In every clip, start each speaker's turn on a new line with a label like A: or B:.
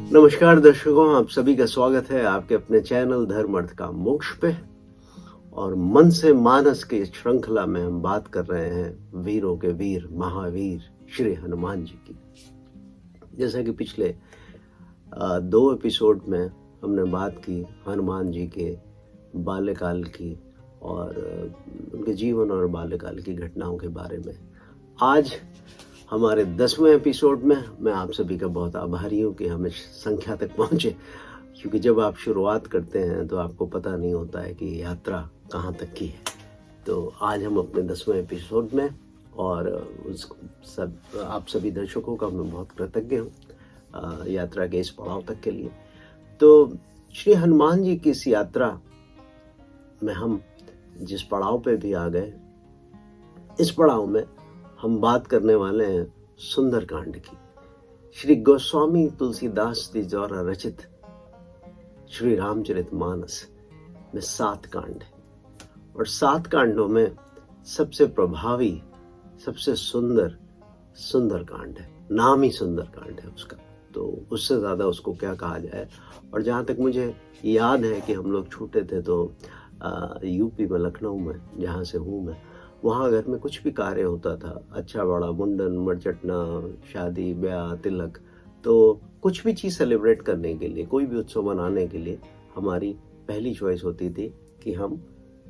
A: नमस्कार दर्शकों, आप सभी का स्वागत है आपके अपने चैनल धर्म अर्थ काम मोक्ष पे। और मन से मानस की श्रृंखला में हम बात कर रहे हैं वीरों के वीर महावीर श्री हनुमान जी की। जैसा कि पिछले 2 एपिसोड में हमने बात की हनुमान जी के बाल्यकाल की और उनके जीवन और बाल्यकाल की घटनाओं के बारे में। आज हमारे 10वें एपिसोड में मैं आप सभी का बहुत आभारी हूँ कि हम इस संख्या तक पहुँचे, क्योंकि जब आप शुरुआत करते हैं तो आपको पता नहीं होता है कि यात्रा कहाँ तक की है। तो आज हम अपने 10वें एपिसोड में, और उस सब आप सभी दर्शकों का मैं बहुत कृतज्ञ हूँ यात्रा के इस पड़ाव तक के लिए। तो श्री हनुमान जी की इस यात्रा में हम जिस पड़ाव पे भी आ गए, इस पड़ाव में हम बात करने वाले हैं सुंदरकांड की। श्री गोस्वामी तुलसीदास जी द्वारा रचित श्री रामचरितमानस में 7 कांड है, और 7 कांडों में सबसे प्रभावी, सबसे सुंदर कांड है। नाम ही सुंदर कांड है उसका, तो उससे ज्यादा उसको क्या कहा जाए। और जहाँ तक मुझे याद है कि हम लोग छोटे थे तो यूपी में, लखनऊ में, जहाँ से हूँ मैं, वहाँ घर में कुछ भी कार्य होता था, अच्छा बड़ा मुंडन, मरचटना, शादी, ब्याह, तिलक, तो कुछ भी चीज़ सेलिब्रेट करने के लिए, कोई भी उत्सव मनाने के लिए हमारी पहली चॉइस होती थी कि हम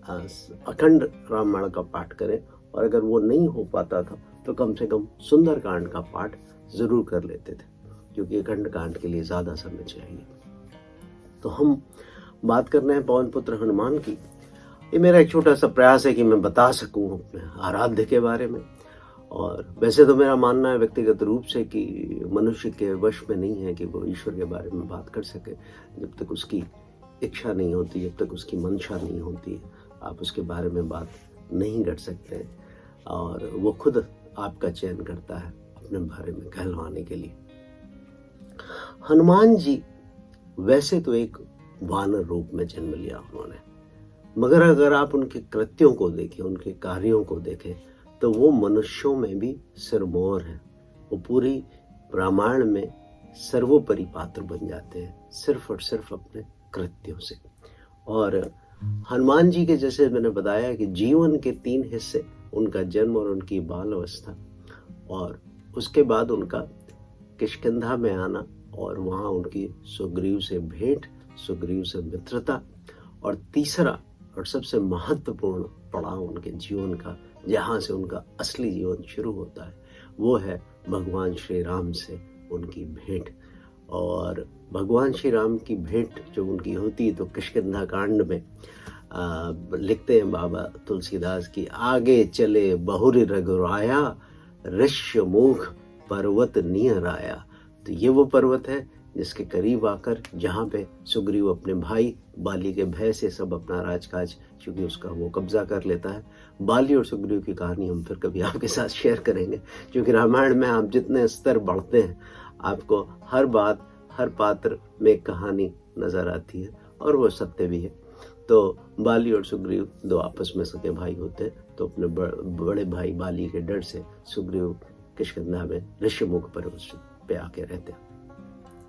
A: अखंड रामायण का पाठ करें, और अगर वो नहीं हो पाता था तो कम से कम सुंदरकांड का पाठ जरूर कर लेते थे, क्योंकि अखंड कांड के लिए ज़्यादा समय चाहिए। तो हम बात कर रहे हैं पवन पुत्र हनुमान की। ये मेरा एक छोटा सा प्रयास है कि मैं बता सकूं अपने आराध्य के बारे में। और वैसे तो मेरा मानना है व्यक्तिगत रूप से कि मनुष्य के वश में नहीं है कि वो ईश्वर के बारे में बात कर सके। जब तक उसकी इच्छा नहीं होती, जब तक उसकी मंशा नहीं होती, आप उसके बारे में बात नहीं कर सकते। और वो खुद आपका चयन करता है अपने बारे में कहलवाने के लिए। हनुमान जी वैसे तो एक वानर रूप में जन्म लिया उन्होंने, मगर अगर आप उनके कृत्यों को देखें, उनके कार्यों को देखें, तो वो मनुष्यों में भी सिरमौर है। वो पूरी रामायण में सर्वोपरि पात्र बन जाते हैं, सिर्फ और सिर्फ अपने कृत्यों से। और हनुमान जी के, जैसे मैंने बताया कि जीवन के 3 हिस्से, उनका जन्म और उनकी बाल अवस्था, और उसके बाद उनका किष्किंधा में आना, और वहाँ उनकी सुग्रीव से भेंट, सुग्रीव से मित्रता, और तीसरा और सबसे महत्वपूर्ण पड़ाव उनके जीवन का, जहाँ से उनका असली जीवन शुरू होता है, वो है भगवान श्री राम से उनकी भेंट। और भगवान श्री राम की भेंट जब उनकी होती है तो किष्किंधा कांड में लिखते हैं बाबा तुलसीदास की, आगे चले बहुरी रघुराया, ऋष्य मुख पर्वत नियर आया। तो ये वो पर्वत है जिसके करीब आकर, जहाँ पे सुग्रीव अपने भाई बाली के भय से सब अपना राजकाज, क्योंकि उसका वो कब्जा कर लेता है। बाली और सुग्रीव की कहानी हम फिर कभी आपके साथ शेयर करेंगे, क्योंकि रामायण में आप जितने स्तर बढ़ते हैं, आपको हर बात, हर पात्र में एक कहानी नजर आती है, और वो सत्य भी है। तो बाली और सुग्रीव 2 आपस में सके भाई होते हैं, तो अपने बड़े भाई बाली के डर से सुग्रीव किष्किंधा में ऋष्यमुख पर्वत पे आके रहते हैं।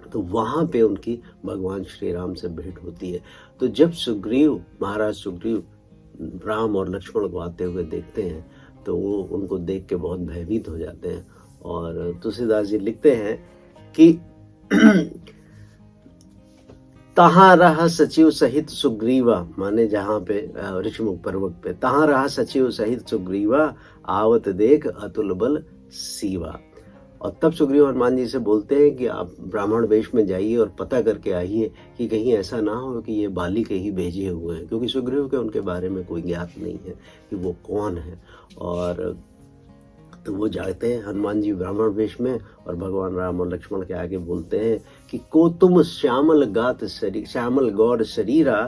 A: तो वहां पे उनकी भगवान श्री राम से भेंट होती है। तो जब सुग्रीव, महाराज सुग्रीव राम और लक्ष्मण को आते हुए देखते हैं, तो वो उनको देख के बहुत भयभीत हो जाते हैं। और तुलसीदास जी लिखते हैं कि तहाँ रहा सचिव सहित सुग्रीवा, माने जहाँ पे ऋषमुख पर्वत पे, तहाँ रहा सचिव सहित सुग्रीवा, आवत देख अतुल बल सीवा। और तब सुग्रीव हनुमान जी से बोलते हैं कि आप ब्राह्मण वेश में जाइए और पता करके आइए कि कहीं ऐसा ना हो कि ये बाली के ही भेजे हुए हैं, क्योंकि सुग्रीव के उनके बारे में कोई ज्ञात नहीं है कि वो कौन है। और तो वो जाते हैं हनुमान जी ब्राह्मण वेश में, और भगवान राम और लक्ष्मण के आगे बोलते हैं कि को तुम श्यामल गात शरीर, श्यामल गौर शरीरा,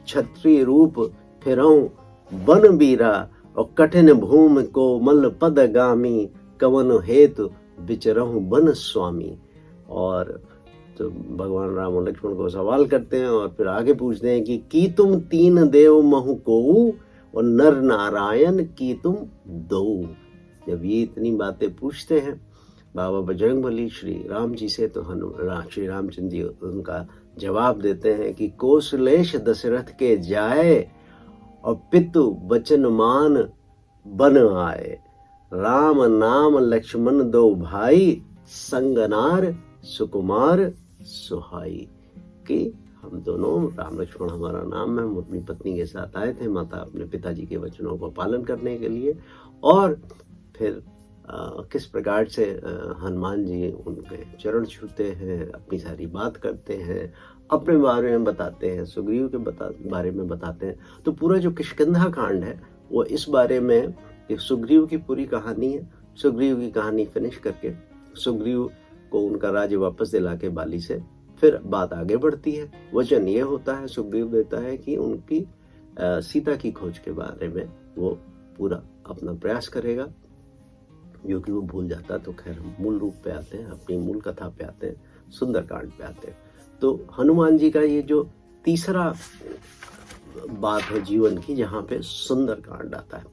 A: क्षत्रिय रूप फिरऊं बन बीरा, और कठिन भूमि को मल पद गामी, कवन हेतु विचरहु वन स्वामी। और तो भगवान राम और लक्ष्मण को सवाल करते हैं, और फिर आगे पूछते हैं कि तुम 3 देव महु को, और नर नारायण की तुम दो। जब ये इतनी बातें पूछते हैं बाबा बजरंगबली श्री राम जी से तो श्री रामचंद्र जी उनका जवाब देते हैं कि कौशलेश दशरथ के जाए और पितु वचन मान बन आए, राम नाम लक्ष्मण दो भाई, संगनार सुकुमार सुहाई। कि हम दोनों, राम लक्ष्मण हमारा नाम है, हम अपनी पत्नी के साथ आए थे माता अपने पिताजी के वचनों को पालन करने के लिए। और फिर किस प्रकार से हनुमान जी उनके चरण छूते हैं, अपनी सारी बात करते हैं, अपने बारे में बताते हैं, सुग्रीव के बारे में बताते हैं। तो पूरा जो किष्किंधा कांड है वो इस बारे में कि सुग्रीव की पूरी कहानी है। सुग्रीव की कहानी फिनिश करके सुग्रीव को उनका राज्य वापस दिला के बाली से फिर बात आगे बढ़ती है। वचन ये होता है, सुग्रीव देता है कि उनकी सीता की खोज के बारे में वो पूरा अपना प्रयास करेगा, जो कि वो भूल जाता। तो खैर हम मूल रूप पे आते हैं, अपनी मूल कथा पे आते हैं, सुंदरकांड पे आते हैं। तो हनुमान जी का ये जो तीसरा बात है जीवन की, जहाँ पे सुंदरकांड आता है।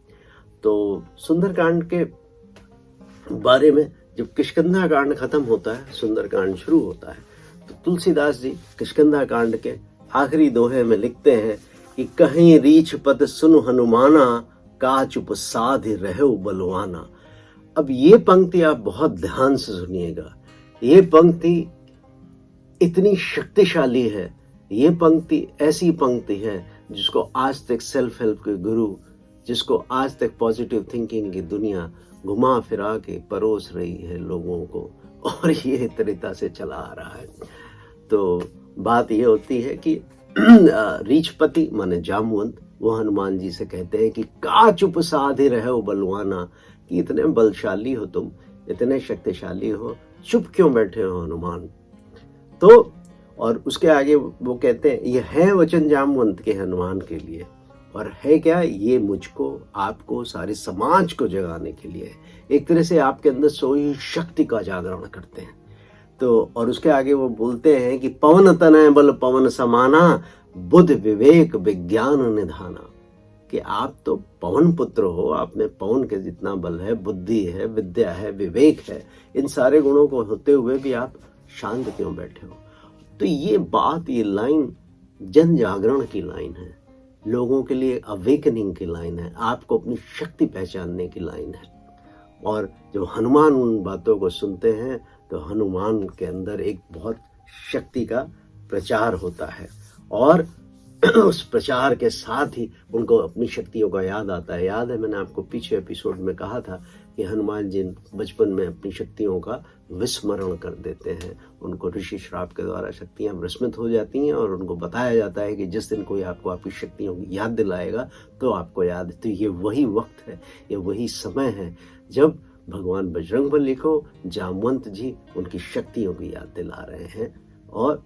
A: तो सुंदरकांड के बारे में जब किष्किंधा कांड खत्म होता है, सुंदरकांड शुरू होता है। तो तुलसीदास जी किष्किंधा कांड के आखिरी दोहे में लिखते हैं कि कहीं रीछ पद सुनु हनुमाना, का चुप साध रहो बलवाना। अब ये पंक्ति आप बहुत ध्यान से सुनिएगा। ये पंक्ति इतनी शक्तिशाली है, ये पंक्ति ऐसी पंक्ति है जिसको आज तक सेल्फ हेल्प के गुरु, जिसको आज तक पॉजिटिव थिंकिंग की दुनिया घुमा फिरा के परोस रही है लोगों को, और ये तरीका से चला आ रहा है। तो बात ये होती है कि रीछपति माने जामवंत, वो हनुमान जी से कहते हैं कि का चुप साधे रहो बलवाना, कि इतने बलशाली हो तुम, इतने शक्तिशाली हो, चुप क्यों बैठे हो हनुमान। तो और उसके आगे वो कहते हैं ये है वचन जामवंत के हनुमान के लिए, और है क्या, ये मुझको, आपको, सारे समाज को जगाने के लिए, एक तरह से आपके अंदर सोई शक्ति का जागरण करते हैं। तो और उसके आगे वो बोलते हैं कि पवन तनय बल पवन समाना, बुद्ध विवेक विज्ञान निधाना, कि आप तो पवन पुत्र हो, आप में पवन के जितना बल है, बुद्धि है, विद्या है, विवेक है, इन सारे गुणों को होते हुए भी आप शांत क्यों बैठे हो। तो ये बात, ये लाइन जन जागरण की लाइन है, लोगों के लिए अवेकनिंग की लाइन है, आपको अपनी शक्ति पहचानने की लाइन है। और जब हनुमान उन बातों को सुनते हैं तो हनुमान के अंदर एक बहुत शक्ति का प्रचार होता है, और उस प्रचार के साथ ही उनको अपनी शक्तियों का याद आता है। याद है, मैंने आपको पीछे एपिसोड में कहा था कि हनुमान जी बचपन में अपनी शक्तियों का विस्मरण कर देते हैं। उनको ऋषि श्राप के द्वारा शक्तियां विस्मृत हो जाती हैं, और उनको बताया जाता है कि जिस दिन कोई आपको आपकी शक्तियों की याद दिलाएगा तो आपको याद। तो ये वही वक्त है, ये वही समय है जब भगवान बजरंगबली को जामवंत जी उनकी शक्तियों की याद दिला रहे हैं। और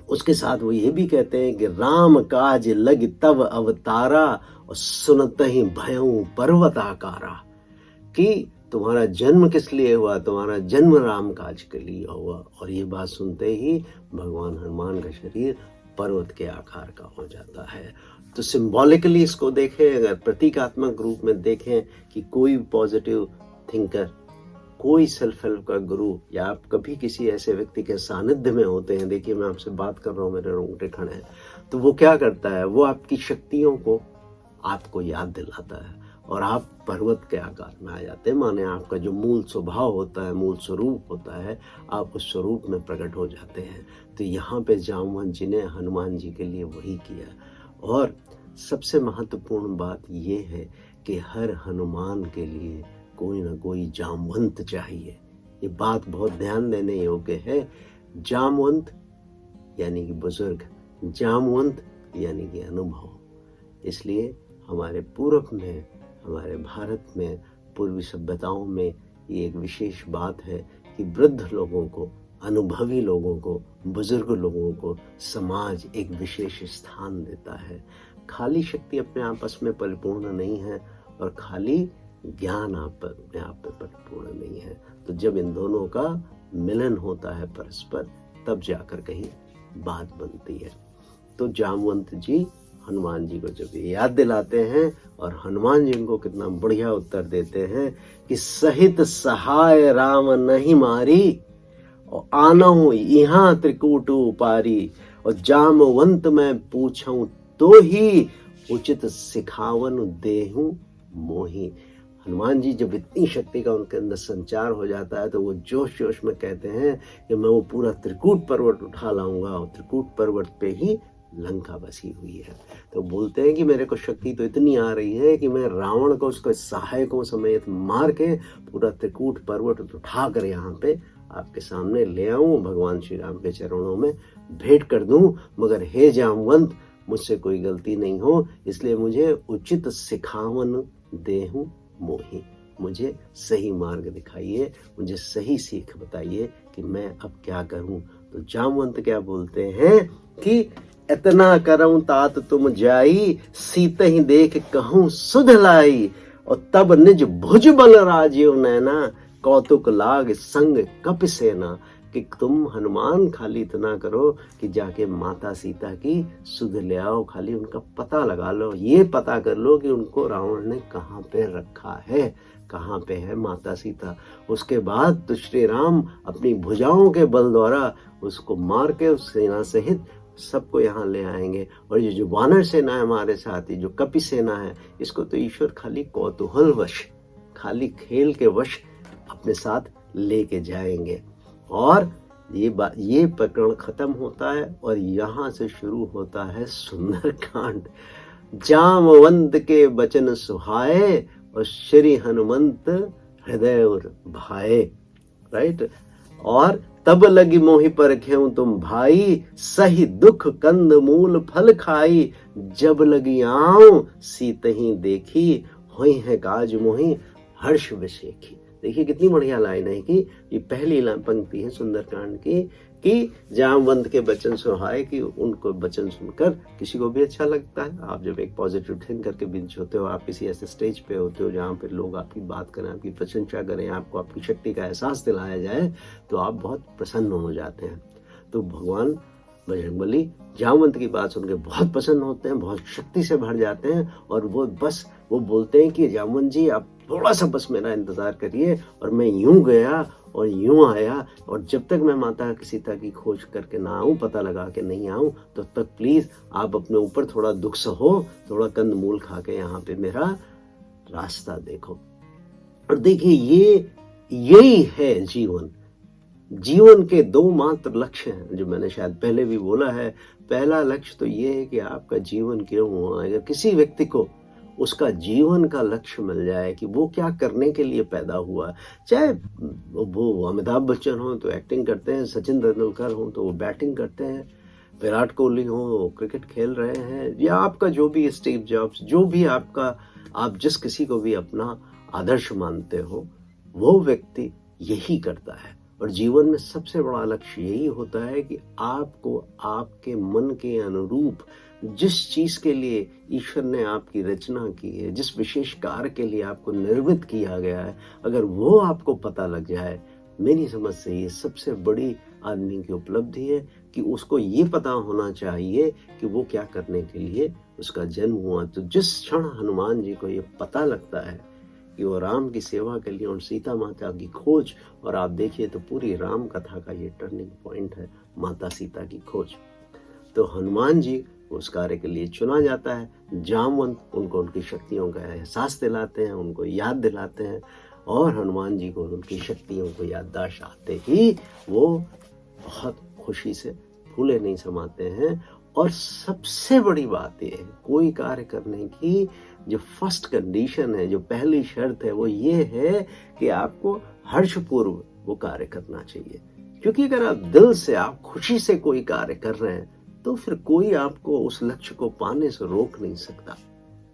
A: उसके साथ वो ये भी कहते हैं कि राम काज लग तव अवतारा, और सुनत ही भयं पर्वत आकारा, कि तुम्हारा जन्म किस लिए हुआ, तुम्हारा जन्म राम काज के लिए हुआ। और ये बात सुनते ही भगवान हनुमान का शरीर पर्वत के आकार का हो जाता है। तो सिंबॉलिकली इसको देखें, अगर प्रतीकात्मक रूप में देखें कि कोई पॉजिटिव थिंकर, कोई सेल्फ हेल्प का गुरु, या आप कभी किसी ऐसे व्यक्ति के सानिध्य में होते हैं, देखिए मैं आपसे बात कर रहा हूँ, मेरे रोंगटे खड़े हैं, तो वो क्या करता है, वो आपकी शक्तियों को आपको याद दिलाता है, और आप पर्वत के आकार में आ जाते हैं। माने आपका जो मूल स्वभाव होता है, मूल स्वरूप होता है, आप उस स्वरूप में प्रकट हो जाते हैं। तो यहाँ पे जामवंत जी ने हनुमान जी के लिए वही किया। और सबसे महत्वपूर्ण बात ये है कि हर हनुमान के लिए कोई ना कोई जामवंत चाहिए। ये बात बहुत ध्यान देने योग्य है। जामवंत यानी कि बुजुर्ग, जामवंत यानी कि अनुभव। इसलिए हमारे पूरब में, हमारे भारत में, पूर्वी सभ्यताओं में ये एक विशेष बात है कि वृद्ध लोगों को, अनुभवी लोगों को, बुजुर्ग लोगों को समाज एक विशेष स्थान देता है। खाली शक्ति अपने आपस में परिपूर्ण नहीं है, और खाली ज्ञान अपने आप में परिपूर्ण नहीं है। तो जब इन दोनों का मिलन होता है परस्पर, तब जाकर कहीं बात बनती है। तो जामवंत जी हनुमान जी को जब ये याद दिलाते हैं, और हनुमान जी उनको कितना बढ़िया उत्तर देते हैं कि सहित सहाय राम नहीं मारी, और आनहु यहाँ त्रिकूट उपारी, और जामवंत मैं पूछूं तो ही उचित सिखावन देहूं मोही। हनुमान जी जब इतनी शक्ति का उनके अंदर संचार हो जाता है तो वो जोश जोश में कहते हैं कि मैं वो पूरा त्रिकूट पर्वत उठा लाऊंगा, और त्रिकूट पर्वत पे ही लंका बसी हुई है। तो बोलते हैं कि मेरे को शक्ति तो इतनी आ रही है कि मैं रावण को उसके सहायकों समेत मार के पूरा त्रिकूट पर्वत उठा कर यहाँ पे आपके सामने ले आऊं, भगवान श्री राम के चरणों में भेंट कर दूं। मगर हे जामवंत, मुझसे कोई गलती नहीं हो, इसलिए मुझे उचित सिखावन देहूं मोही। मुझे सही मार्ग दिखाइए, मुझे सही सीख बताइए कि मैं अब क्या करूं। तो जामवंत क्या बोलते हैं कि इतना करऊं तात तुम जाई, सीते ही देख कहूं सुध लाई, और तब निज भुज बल राजीव नैना, कौतुक लाग संग कपि सेना। कि तुम हनुमान खाली इतना करो कि जाके माता सीता की सुध ले आओ, खाली उनका पता लगा लो, ये पता कर लो कि उनको रावण ने कहाँ पे रखा है, कहाँ पे है माता सीता। उसके बाद तो श्री राम अपनी भुजाओं के बल द्वारा उसको मार के उस सेना सहित सबको यहाँ ले आएंगे। और ये जो वानर सेना है हमारे साथ, ही जो कपि सेना है, इसको तो ईश्वर खाली कौतूहल वश, खाली खेल के वश अपने साथ लेके जाएंगे। और ये प्रकरण खत्म होता है और यहाँ से शुरू होता है सुंदरकांड। जामवंत के वचन सुहाए, और श्री हनुमंत हृदय भाए। राइट। और तब लगी मोहि परखें तुम भाई, सही दुख कंद मूल फल खाई, जब लगी आऊं सीतहि देखी, होई है काज मोहि हर्ष विशेखी। देखिए कितनी बढ़िया लाइन है कि ये पहली पंक्ति है सुंदरकांड की, कि जामवंत के वचन सुहाए, कि उनको वचन सुनकर किसी को भी अच्छा लगता है। आप जब एक पॉजिटिव थिंक करके बीच होते हो, आप किसी ऐसे स्टेज पे होते हो जहाँ पे लोग आपकी बात करें, आपकी प्रशंसा करें, आपको आपकी शक्ति का एहसास दिलाया जाए, तो आप बहुत प्रसन्न हो जाते हैं। तो भगवान बजरंगबली जामवंत की बात सुनकर बहुत प्रसन्न होते हैं, बहुत शक्ति से भर जाते हैं, और वो बोलते हैं कि जामवंत जी आप थोड़ा सा बस मेरा इंतजार करिए, और मैं यूं गया और यूं आया, और जब तक मैं माता सीता की खोज करके ना आऊं, पता लगा के नहीं आऊं, तो तक प्लीज आप अपने ऊपर थोड़ा दुख सहो, थोड़ा कंदमूल खा के यहाँ पे मेरा रास्ता देखो। और देखिए यही है जीवन। जीवन के दो मात्र लक्ष्य हैं, जो मैंने शायद पहले भी बोला है। पहला लक्ष्य तो ये है कि आपका जीवन क्यों हुआ। अगर किसी व्यक्ति को उसका जीवन का लक्ष्य मिल जाए कि वो क्या करने के लिए पैदा हुआ, चाहे वो अमिताभ बच्चन हो तो एक्टिंग करते हैं, सचिन तेंदुलकर हो तो वो बैटिंग करते हैं, विराट कोहली हो वो क्रिकेट खेल रहे हैं, या आपका जो भी स्टीव जॉब्स, जो भी आपका, आप जिस किसी को भी अपना आदर्श मानते हो, वो व्यक्ति यही करता है। और जीवन में सबसे बड़ा लक्ष्य यही होता है कि आपको आपके मन के अनुरूप जिस चीज के लिए ईश्वर ने आपकी रचना की है, जिस विशेष कार्य के लिए आपको निर्मित किया गया है, अगर वो आपको पता लग जाए, मेरी समझ से ये सबसे बड़ी आदमी की उपलब्धि है कि उसको ये पता होना चाहिए कि वो क्या करने के लिए उसका जन्म हुआ। तो जिस क्षण हनुमान जी को ये पता लगता है कि वो राम की सेवा के लिए और सीता माता की खोज, और आप देखिए तो पूरी राम कथा का ये टर्निंग पॉइंट है, माता सीता की खोज। तो हनुमान जी उस कार्य के लिए चुना जाता है। जामवंत उनको उनकी शक्तियों का एहसास दिलाते हैं, उनको याद दिलाते हैं, और हनुमान जी को उनकी शक्तियों को याददाश्त आते ही वो बहुत खुशी से फूले नहीं समाते हैं। और सबसे बड़ी बात यह है, कोई कार्य करने की जो फर्स्ट कंडीशन है, जो पहली शर्त है, वो ये है कि आपको हर्षपूर्व वो कार्य करना चाहिए। क्योंकि अगर आप दिल से, आप खुशी से कोई कार्य कर रहे हैं, तो फिर कोई आपको उस लक्ष्य को पाने से रोक नहीं सकता।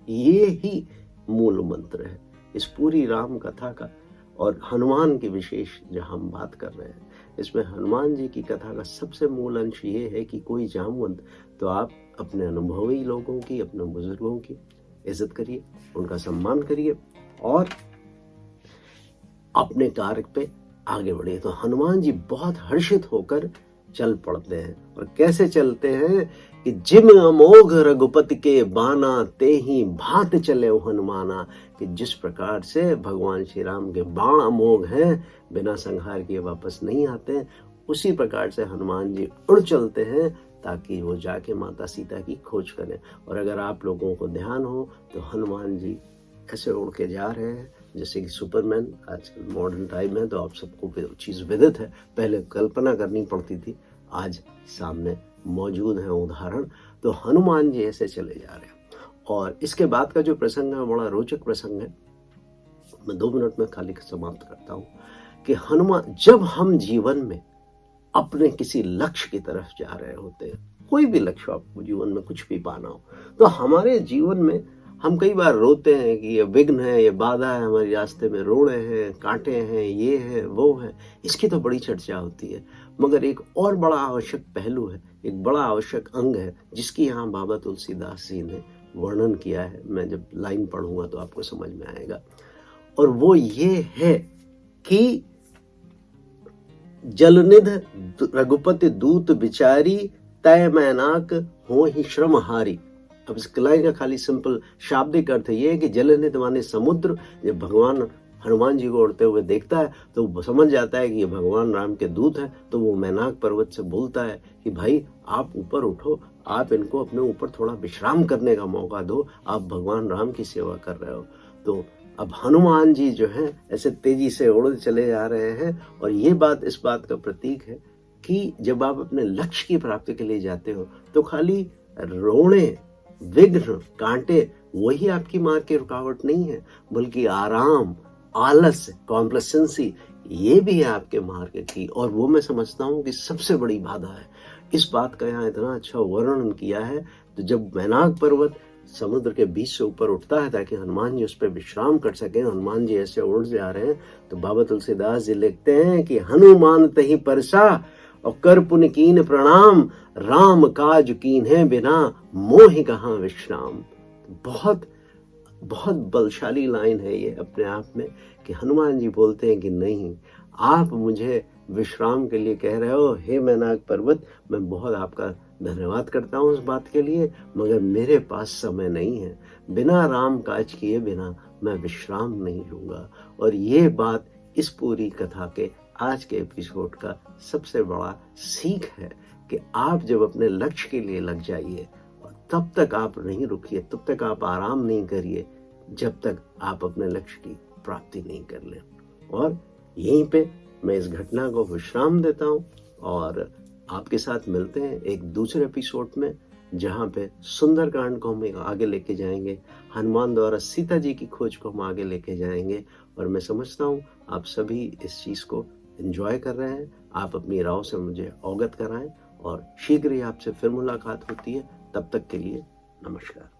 A: ये ही मूल मंत्र है इस पूरी राम कथा का। और हनुमान की विशेष जहां हम बात कर रहे हैं, इसमें हनुमान जी की कथा का सबसे मूल अंश ये है कि कोई जामवंत, तो आप अपने अनुभवी लोगों की, अपने बुजुर्गों की इज्जत करिए, उनका सम्मान करिए, और अपने कार्य पे आगे बढ़िए। तो हनुमान जी बहुत हर्षित होकर चल पड़ते हैं। और कैसे चलते हैं कि जिम अमोघ रघुपति के बाना ते ही भांत चले हनुमाना, कि जिस प्रकार से भगवान श्री राम के बाण अमोघ हैं, बिना संहार किए वापस नहीं आते, उसी प्रकार से हनुमान जी उड़ चलते हैं ताकि वो जाके माता सीता की खोज करें। और अगर आप लोगों को ध्यान हो तो हनुमान जी ऐसे उड़ के जा रहे हैं जैसे कि सुपरमैन। आजकल मॉडर्न टाइम है तो आप सबको चीज विदित है, पहले कल्पना करनी पड़ती थी, आज सामने मौजूद है उदाहरण। तो हनुमान जी ऐसे चले जा रहे हैं। और इसके बाद का जो प्रसंग है बड़ा रोचक प्रसंग है, मैं 2 मिनट में खाली समाप्त करता हूं कि हनुमान, जब हम जीवन में अपने किसी लक्ष्य की तरफ जा रहे होते हैं, कोई भी लक्ष्य आपको जीवन में कुछ भी पाना हो, तो हमारे जीवन में हम कई बार रोते हैं कि ये विघ्न है, ये बाधा है, हमारे रास्ते में रोड़े हैं, कांटे हैं, ये है वो है, इसकी तो बड़ी चर्चा होती है। मगर एक और बड़ा आवश्यक पहलू है, एक बड़ा आवश्यक अंग है जिसकी यहाँ बाबा तुलसीदास जी ने वर्णन किया है। मैं जब लाइन पढ़ूंगा तो आपको समझ में आएगा। और वो ये है कि जलनिध रघुपति दूत बिचारी, तय मैनाक हो ही श्रम हारी। अब इस लाइन का खाली सिंपल शाब्दिक अर्थ ये है कि जलनिध माने समुद्र। जब भगवान हनुमान जी को उड़ते हुए देखता है तो वो समझ जाता है कि ये भगवान राम के दूत है। तो वो मैनाक पर्वत से बोलता है कि भाई आप ऊपर उठो, आप इनको अपने ऊपर थोड़ा विश्राम करने का मौका दो, आप भगवान राम की सेवा कर रहे हो। तो अब हनुमान जी जो है ऐसे तेजी से उड़ चले जा रहे हैं। और ये बात इस बात का प्रतीक है कि जब आप अपने लक्ष्य की प्राप्ति के लिए जाते हो तो खाली रोने, विघ्न, कांटे वही आपकी मार्ग की रुकावट नहीं है, बल्कि आराम, आलस, कॉम्प्लेसेंसी ये भी है आपके मार्ग की। और वो मैं समझता हूँ कि सबसे बड़ी बाधा है। इस बात का यहाँ इतना अच्छा वर्णन किया है। तो जब मैनाक पर्वत समुद्र के बीच से ऊपर उठता है ताकि हनुमान जी उस पर विश्राम कर सके, हनुमान जी ऐसे उड़ जा रहे हैं, तो बाबा तुलसीदास जी लिखते हैं कि हनुमान तही परसा और कर पुन कीन प्रणाम, राम काज कीन है बिना मोहि कहाँ विश्राम। बहुत बहुत बलशाली लाइन है ये अपने आप में कि हनुमान जी बोलते हैं कि नहीं, आप मुझे विश्राम के लिए कह रहे हो, हे मैनाक पर्वत, मैं बहुत आपका धन्यवाद करता हूँ उस बात के लिए, मगर मेरे पास समय नहीं है, बिना राम काज किए बिना मैं विश्राम नहीं लूंगा। और ये बात इस पूरी कथा के आज के एपिसोड का सबसे बड़ा सीख है कि आप जब अपने लक्ष्य के लिए लग जाइए, तब तक आप नहीं रुकिए, तब तक आप आराम नहीं करिए जब तक आप अपने लक्ष्य की प्राप्ति नहीं कर ले। और यहीं पे मैं इस घटना को विश्राम देता हूं और आपके साथ मिलते हैं एक दूसरे एपिसोड में, जहां पे सुंदरकांड को हम आगे लेके जाएंगे, हनुमान द्वारा सीता जी की खोज को हम आगे लेके जाएंगे। और मैं समझता हूं आप सभी इस चीज को एंजॉय कर रहे हैं। आप अपनी राव से मुझे अवगत कराएं और शीघ्र ही आपसे फिर मुलाकात होती है। तब तक के लिए नमस्कार।